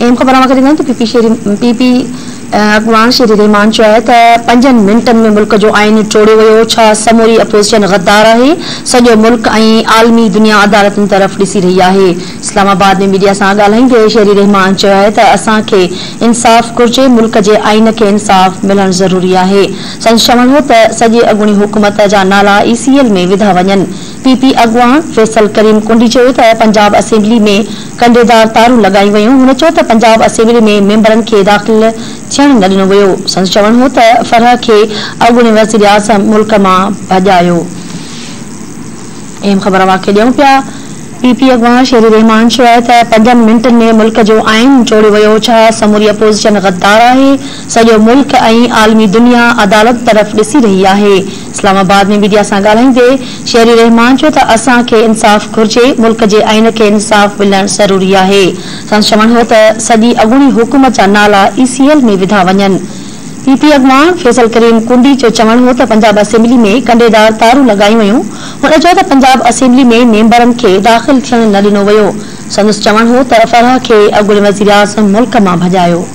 M ख़बर PP अगवान शेरी रहमान चयो आहे त 5 मिनटनि में मुल्क जो आइन टोड़ियो वियो। छा समूरी अपोजिशन गद्दार आहे? सॼो मुल्क ऐं आलमी दुनिया अदालतुनि तरफ़ ॾिसी रही आहे। इस्लामाबाद में मीडिया सां ॻाल्हाईंदे शेरी रहमान चयो आहे त असांखे इंसाफ़ घुर्जे, मुल्क जे आइन खे इंसाफ़ मिलणु ज़रूरी आहे। संदसि चवणु हो त सॼी अॻूणी हुकूमत जा नाला ECL में विधा वञनि। पीपी अगवान फैसल करीम कुंडी चयो त पंजाब असेंबली में कंडेदार तारूं लॻाई वयूं। हुन चयो त पंजाब असेंबली में मेंबरनि खे दाख़िल थियण न ॾिनो वियो। संदसि चवणु हो त फरह खे अॻूणे वज़ीर आज़म मुल्क मां भॼायो। अहम ख़बर वाक़े ॾियूं पिया। पीपी अगवान शेरी रहमान चयो आहे त 5 मिनटनि में मुल्क जो आइन टोड़ियो वियो। छा समूरी अपोजिशन गद्दार आहे? सॼो मुल्क ऐं आलमी दुनिया अदालत तरफ़ ॾिसी रही आहे। इस्लामाबाद में मीडिया सां ॻाल्हाईंदे शेरी रहमान चयो त असांखे इंसाफ़ घुर्जे, मुल्क जे आइन खे इंसाफ़ मिलणु ज़रूरी आहे। संदसि चवणु हो त सॼी अॻूणी हुकूमत जा नाला ECL में विधा वञनि। पीपी अगवान फैसल करीम कुंडी जो चवणु हो त पंजाब असेंबली में कंडेदार तारूं लॻाई वयूं। हुन चयो त पंजाब असेंबली में मेंबरनि खे दाख़िल थियण न ॾिनो वियो। संदसि चवणु हो त फरह खे अॻूणे वज़ीर आज़म मुल्क मां भॼायो।